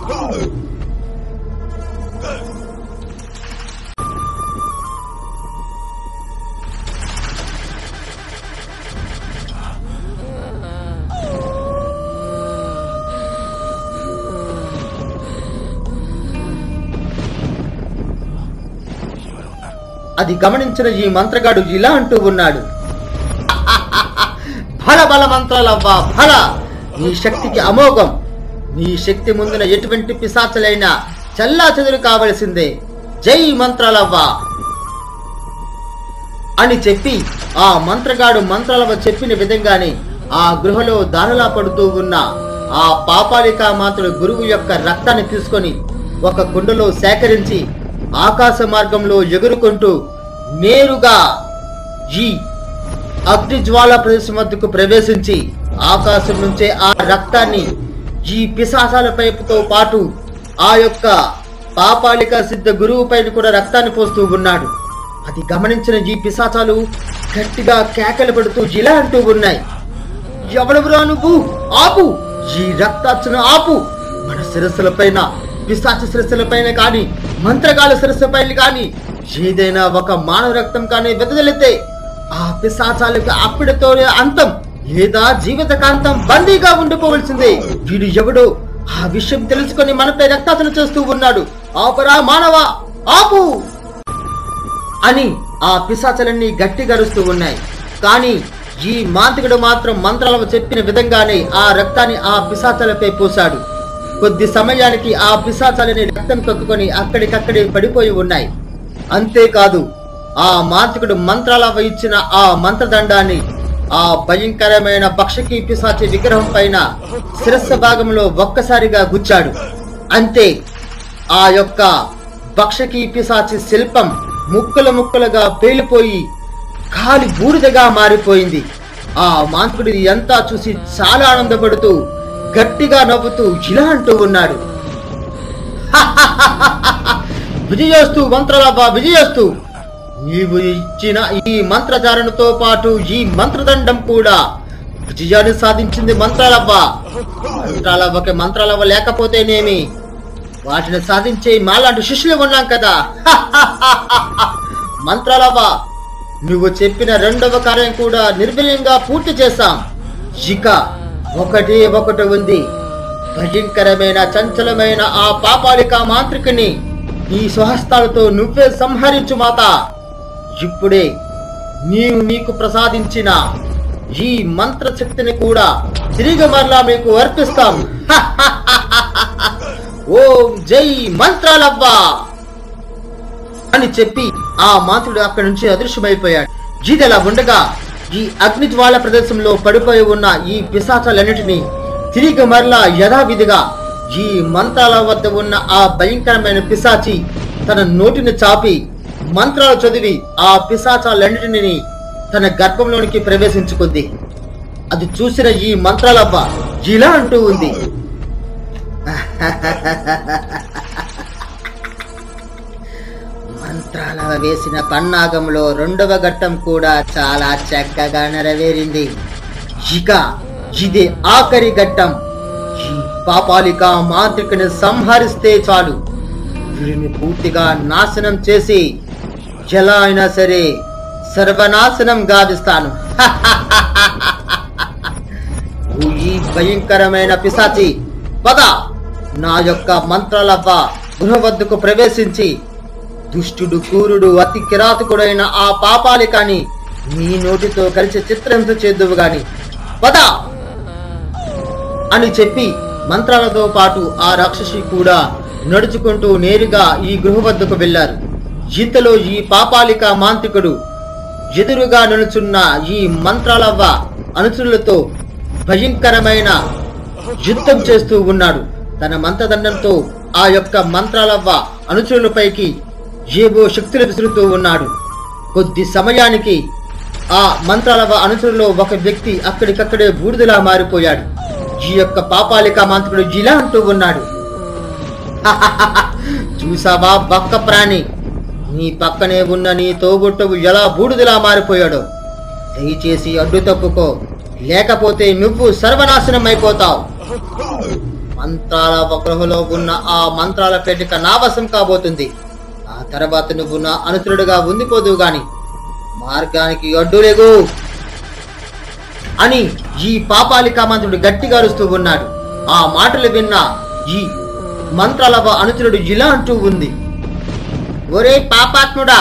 అది గమనించిన ఈ మంత్రగాడు ఇలా అంటూ ఉన్నాడు, బల బల మంత్రాలవ్వా బల, నీ శక్తికి అమోఘం. నీ శక్తి ముందున ఎటువంటి పిశాచలైనా చల్లా చెదురు కావలసిందే. జై మంత్రాలవ్వా అని చెప్పి ఆ మంత్రగాడు మంత్రాలవ్వ చెప్పిన విధంగానే ఆ గృహలో దారులా పడుతూ ఉన్న ఆ పాపాలికా మాతృ గురువు యొక్క రక్తాన్ని తీసుకొని ఒక కుండలో సేకరించి ఆకాశ మార్గంలో ఎగురుకుంటూ నేరుగా ఈ అగ్నిజ్వాల ప్రదేశం వద్దకు ప్రవేశించి ఆకాశం నుంచే ఆ రక్తాన్ని ఈ పిశాచాల పైపుతో పాటు ఆ యొక్క పాపాలిక సిద్ధ గురువు పైన కూడా రక్తాన్ని పోస్తూ ఉన్నాడు. అది గమనించిన ఈ పిశాచాలు గట్టిగా కేకలు పెడుతూ ఇలా అంటూ ఉన్నాయి, ఎవడెవరా నువ్వు? ఆపు, ఈ రక్తార్చన ఆపు. మన శిరస్సుల పైన, పిశాచ శిరస్సుల పైన కానీ మంత్రగాల శిరస్సు పైన కానీ ఏదైనా ఒక మానవ రక్తం కానీ వెదజల్లితే ఆ పిశాచాలకు అప్పుడుతోనే అంతం లేదా జీవితకాంతం బందీగా ఉండిపోవలసిందే. వీడు ఎవడో ఆ విషయం తెలుసుకొని మనపై రక్తార్చన చేస్తూ ఉన్నాడు. ఆపరా మానవ, ఆపు అని ఆ పిశాచాలన్నీ గట్టిగా అరుస్తూ ఉన్నాయి. కానీ ఈ మాంత్రికుడు మాత్రం మంత్రాలను చెప్పిన విధంగానే ఆ రక్తాన్ని ఆ పిశాచాలపై పోశాడు. కొద్ది సమయానికి ఆ పిశాచాలని రక్తం కక్కుకొని అక్కడికక్కడే పడిపోయి ఉన్నాయి. అంతేకాదు ఆ మాంత్రికుడు మంత్రాలవ్వ ఇచ్చిన ఆ మంత్రదండాన్ని ఆ భయంకరమైన భక్షకి పిశాచి విగ్రహం పైన శిరస్సు భాగంలో ఒక్కసారిగా గుచ్చాడు. అంతే, ఆ యొక్క భక్షకి పిశాచి శిల్పం ముక్కలు ముక్కలుగా పేలిపోయి కాలి బూడిదగా మారిపోయింది. ఆ మాంత్రికుడు అంతా చూసి చాలా ఆనందపడుతూ గట్టిగా నవ్వుతూ ఇలా అంటూ ఉన్నాడు, విజయస్తు మంత్రాలవ్వ, విజయస్తు. నీవు ఇచ్చిన ఈ మంత్రధారణతో పాటు ఈ మంత్రదండం కూడా విజయాన్ని సాధించింది మంత్రాలవ్వ. మంత్రాలవ్వకి మంత్రాలవ్వ లేకపోతేనేమి, వాటిని సాధించే మాలాంటి శిష్యులు ఉన్నాం కదా. మంత్రాలవ్వ, నువ్వు చెప్పిన రెండవ కార్యం కూడా నిర్విఘ్నంగా పూర్తి చేశాం. ఇక ఒకటి ఉంది. భయంకరమైన చంచలమైన ఆ పాపాలిక మాంత్రికుని నీ స్వహస్తాలతో నువ్వే సంహరించు మాత. ఇప్పుడే నీకు ప్రసాదించిన ఈ మంత్ర శక్తిని కూడా తిరిగి మరలా మీకు అర్పిస్తాం. ఓం జై మంత్రాలవ్వ అని చెప్పి ఆ మాంత్రుడు అక్కడి నుంచి అదృశ్యమైపోయాడు. ఇదిలా ఉండగా ఈ అగ్నిజ్వాల ప్రదేశంలో పడిపోయి ఉన్న ఈ పిశాచాలన్నిటినీ తిరిగి మరలా యథావిధిగా ఈ మంత్రాల వద్ద ఉన్న ఆ భయంకరమైన పిశాచి తన నోటిని చాపి మంత్రాలు చదివి ఆ పిశాచాలన్నిటిని తన గర్భంలోనికి ప్రవేశించుకుంది. అది చూసిన ఈ మంత్రాలవ్వ ఇలా అంటూ ఉంది, మంత్రాలవ్వ వేసిన పన్నాగంలో రెండవ ఘట్టం కూడా చాలా చక్కగా నెరవేరింది. ఇక ఇదే ఆఖరి ఘట్టం. ఈ పాపాలిక మాంత్రికుని సంహరిస్తే చాలు, వీరిని పూర్తిగా నాశనం చేసి ఎలా అయినా సరే సర్వనాశనం గావిస్తాను. ఈ భయంకరమైన పిశాచి, పద, నా యొక్క మంత్రాలవ్వ గృహ వద్దకు ప్రవేశించి దుష్టుడు, క్రూరుడు, అతి కిరాతకుడైన ఆ పాపాలికాని నీ నోటితో కలిసి చిత్రహింస చేద్దువు గాని పద అని చెప్పి మంత్రాలతో పాటు ఆ రాక్షసి కూడా నడుచుకుంటూ నేరుగా ఈ గృహ వద్దకు వెళ్లారు. ఇంతలో ఈ పాపాలిక మాంత్రికుడు ఎదురుగా నిలుచున్న ఈ మంత్రాలవ్వ అనుచరులతో భయంకరమైన యుద్ధం చేస్తూ ఉన్నాడు. తన మంత్రదండంతో ఆ యొక్క మంత్రాలవ్వ అనుచరులపైకి ఏవో శక్తులు విసురుతూ ఉన్నాడు. కొద్ది సమయానికి ఆ మంత్రాలవ్వ అనుచరులో ఒక వ్యక్తి అక్కడికక్కడే బూడిదలా మారిపోయాడు. ఈ యొక్క పాపాలిక మాంత్రికుడు ఇలా అంటూ ఉన్నాడు, చూసావా బక్క ప్రాణి, నీ పక్కనే ఉన్న నీ తోబుట్టువు ఎలా బూడిదలా మారిపోయాడో. దయచేసి అడ్డు తప్పుకో, లేకపోతే నువ్వు సర్వనాశనం అయిపోతావు. మంత్రాల గృహలో ఉన్న ఆ మంత్రాల పేటిక నా వశం కాబోతుంది. ఆ తర్వాత నువ్వు నా అనుచరుడుగా ఉండిపోదు గాని మార్గానికి అడ్డులేగు అని ఈ పాపాలికా మంత్రుడు గట్టిగా అరుస్తూ ఉన్నాడు. ఆ మాటలు విన్న ఈ మంత్రాలవ అనుచరుడు ఇలా అంటూ ఉంది, ఒరే పాపాత్ముడా,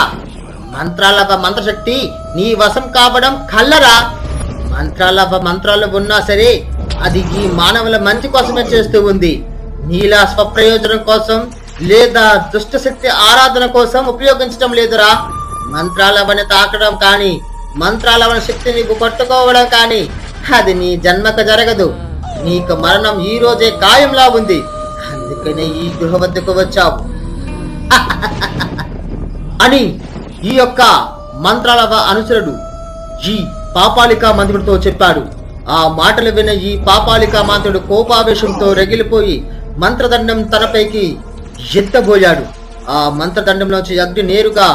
మంత్రాలవ మంత్రశక్తి నీ వశం కావడం కల్లరా. మంత్రాలవ మంత్రాలు ఉన్నా సరే అది ఈ మానవుల మంచి కోసమే చేస్తూ ఉంది. నీలా స్వప్రయోజనం కోసం లేదా దుష్టశక్తి ఆరాధన కోసం ఉపయోగించడం లేదురా. మంత్రాలవని తాకడం కానీ మంత్రాలవన శక్తి నీకు పట్టుకోవడం కానీ అది నీ జన్మకు జరగదు. నీకు మరణం ఈ రోజే ఖాయంలా ఉంది. అందుకనే ఈ గృహ వద్దకు వచ్చావు అని ఈ యొక్క మంత్రాలవ అనుచరుడు ఈ పాపాలికా మంత్రుడితో చెప్పాడు. ఆ మాటలు విన్న ఈ పాపాలికా మంత్రుడు కోపావేశంతో రగిలిపోయి మంత్రదండం తనపైకి ఎత్తబోయాడు. ఆ మంత్రదండంలోంచి అగ్ని నేరుగా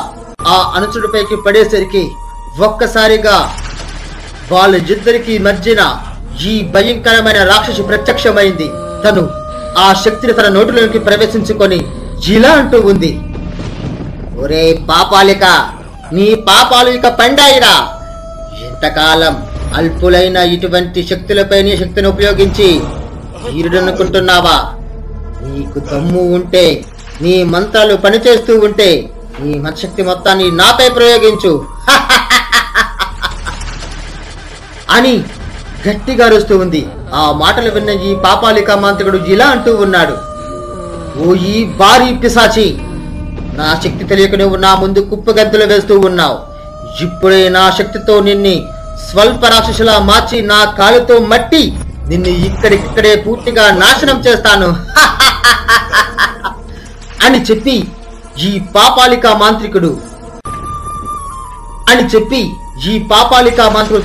ఆ అనుచరుడిపైకి పడేసరికి ఒక్కసారిగా వాళ్ళిద్దరికి మధ్యన ఈ భయంకరమైన రాక్షసి ప్రత్యక్షమైంది. తను ఆ శక్తిని తన నోటిలోకి ప్రవేశించుకొని ఇలా అంటూ ఉంది, ఒరే పాపాలిక, నీ పాపాలు ఇక పండాయిరా. ఎంతకాలం అల్పులైన ఇటువంటి శక్తులపై నీ శక్తిని ఉపయోగించి వీరుడనుకుంటున్నావా? నీకు దమ్ము ఉంటే, నీ మంత్రాలు పనిచేస్తూ ఉంటే నీ మంత్రశక్తి మొత్తాన్ని నాపై ప్రయోగించు అని గట్టిగా అరుస్తూ ఉంది. ఆ మాటలు విన్న ఈ పాపాలికా మాంత్రికుడు ఇలా అంటూ ఉన్నాడు, ఓ ఈ భారీ పిశాచి, నా శక్తి తెలియక నువ్వు నా ముందు కుప్పగంతులు వేస్తూ ఉన్నావు. ఇప్పుడే నా శక్తితో నిన్ని స్వల్ప రాక్షసులా మార్చి నా కాలుతో మట్టి నిన్ను ఇక్కడికిక్కడే పూర్తిగా నాశనం చేస్తాను అని చెప్పి ఈ పాపాలికా మాంత్రికుడు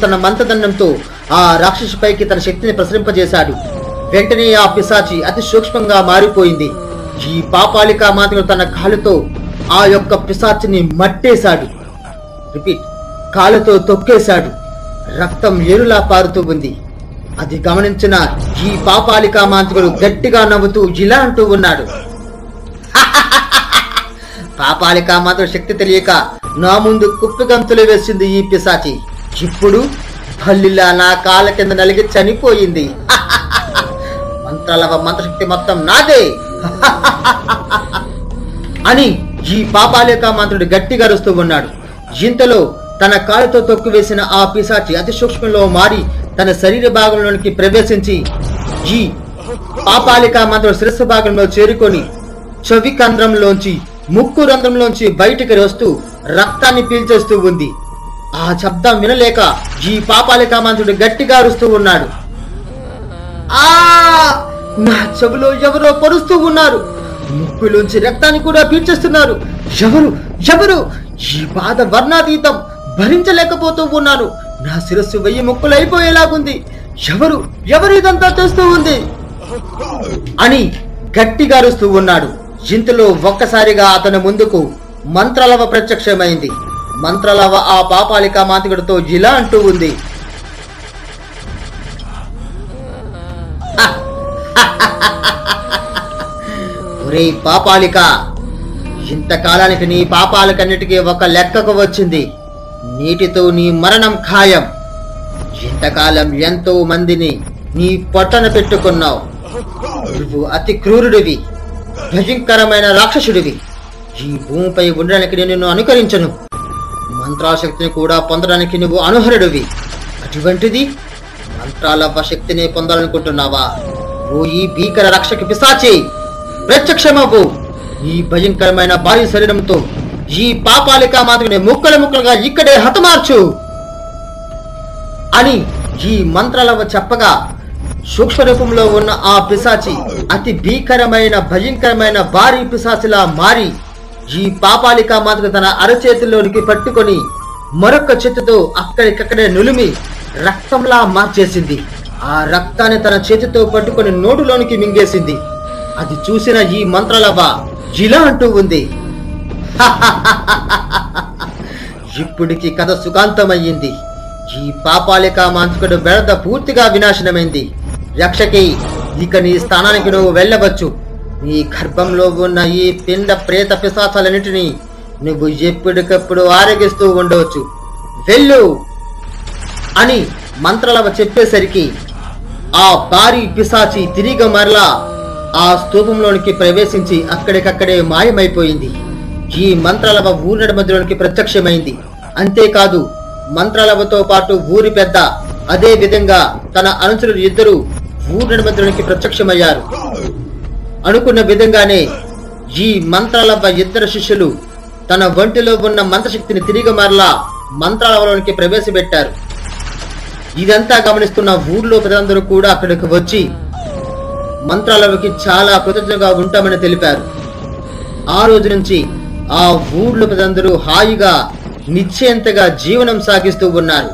తన మంత్రదండంతో ఆ రాక్షసుపైకి తన శక్తిని ప్రసరింపజేశాడు. వెంటనే ఆ పిశాచి అతి సూక్ష్మంగా మారిపోయింది. ఈ పాపాలికా మాంత్రికుడు తన కాలుతో ఆ యొక్క పిశాచిని మట్టేశాడు. రిపీట్, కాలుతో తొక్కేశాడు. రక్తం ఏరులా పారుతూ ఉంది. అది గమనించిన ఈ పాపాలికా మాంత్రికుడు గట్టిగా నవ్వుతూ ఇలా అంటూ ఉన్నాడు, పాపాలికా మాంత్రికుడు శక్తి తెలియక నా ముందు కుప్పిగంతులు వేసింది ఈ పిశాచి. ఇప్పుడు బల్లిలా నా కాళ్ళ కింద నలిగి చనిపోయింది. మంత్రాలవ మంత్రశక్తి మొత్తం నాదే అని ఈ పాపాలికా మంత్రుడు గట్టిగా అరుస్తూ ఉన్నాడు. ఇంతలో తన కాలుతో తొక్కివేసిన ఆ పిశాచి అతి సూక్ష్మంలో మారి తన శరీర భాగంలోనికి ప్రవేశించి ఈ పాపాలికా మంత్రుడు శిరస్సు భాగంలో చేరుకొని చెవి కంద్రంలోంచి ముక్కు రంధ్రంలోంచి బయటికి వస్తూ రక్తాన్ని పీల్చేస్తూ ఉంది. ఆ శబ్దం వినలేక ఈ పాపాలికా మంత్రుడు గట్టిగా అరుస్తూ ఉన్నాడు, ఆ నా చెవిలో ఎవరో పొరుస్తూ ఉన్నారు, ముక్కులోంచి రక్తాన్ని కూడా పీల్చేస్తున్నారు. ఎవరు? ఈ బాధ వర్ణాతీతం, భరించలేకపోతూ ఉన్నాను. నా శిరస్సు 1000 ముక్కలు అయిపోయేలాగుంది. ఎవరు ఇదంతా చేస్తూ ఉంది అని గట్టిగా అరుస్తూ ఉన్నాడు. ఇంతలో ఒక్కసారిగా అతని ముందుకు మంత్రాలవ ప్రత్యక్షమైంది. మంత్రాలవ ఆ పాపాలికా మాంత్రికుడితో ఇలా అంటూ ఉంది, ఒరే పాపాలిక, ఇంతకాలానికి నీ పాపాలకన్నిటికీ ఒక లెక్కకు వచ్చింది. నీటితో నీ మరణం ఖాయం. ఇంతకాలం ఎంతో మందిని నీ పొట్టన పెట్టుకున్నావు. నువ్వు అతి క్రూరుడివి, భయంకరమైన రాక్షసుడివి. ఈ భూమిపై ఉండడానికి నేను నిన్ను అనుకరించను. మంత్రాల శక్తిని కూడా పొందడానికి నువ్వు అనర్హుడివి. అటువంటిది మంత్రాలవ శక్తిని పొందాలనుకుంటున్నావా? ఓ ఈ భీకర రక్షక పిశాచి, ప్రత్యక్షమవు. ఈ భయంకరమైన భారీ శరీరంతో ఈ పాపాలికా మాత్రమే ముక్కలుగా ఇక్కడే హతమార్చు అని ఈ మంత్రాలవ చెప్పగా సూక్ష్మ రూపంలో ఉన్న ఆ పిశాచి అతి భీకరమైన భయంకరమైన భారీ పిశాచిలా మారి ఈ పాపాలికా మాత్రం తన అరచేతిలోనికి పట్టుకొని మరొక చేతితో అక్కడికక్కడే నులిమి రక్తంలా మార్చేసింది. ఆ రక్తాన్ని తన చేతితో పట్టుకొని నోటులోనికి మింగేసింది. అది చూసిన ఈ మంత్రాలవ ఇలా అంటూ ఉంది, ఇప్పటికి కథ సుఖాంతమయ్యింది. ఈ పాపాలికా మాంత్రికుడు బెడద పూర్తిగా వినాశనమైంది. రక్షకి, ఇక నీ స్థానానికి నువ్వు వెళ్ళవచ్చు. నీ గర్భంలో ఉన్న ఈ పిండ ప్రేత పిశాచాలన్నిటినీ నువ్వు ఎప్పటికప్పుడు ఆరగిస్తూ ఉండవచ్చు. వెళ్ళు అని మంత్రాలవ చెప్పేసరికి ఆ భారీ పిశాచి తిరిగి మరలా ఆ స్తూపంలోనికి ప్రవేశించి అక్కడికక్కడే మాయమైపోయింది. ఈ మంత్రాలవ ఊరి మధ్యలోనికి ప్రత్యక్షమైంది. అంతేకాదు మంత్రాలవతో పాటు ఊరి పెద్ద, అదే విధంగా తన అనుచరులు ఇద్దరు ఊరి మధ్యలోనికి ప్రత్యక్షమయ్యారు. అనుకున్న విధంగానే ఈ మంత్రాలవ ఇద్దరు శిష్యులు తన ఒంటిలో ఉన్న మంత్రశక్తిని తిరిగి మరలా మంత్రాలవలోనికి ప్రవేశపెట్టారు. ఇదంతా గమనిస్తున్న ఊర్లో ప్రజలందరూ కూడా అక్కడికి వచ్చి మంత్రాలవకి చాలా కృతజ్ఞతగా ఉంటామని తెలిపారు. ఆ రోజు నుంచి ఆ ఊర్లో ప్రజలందరూ హాయిగా నిశ్చయంతగా జీవనం సాగిస్తూ ఉన్నారు.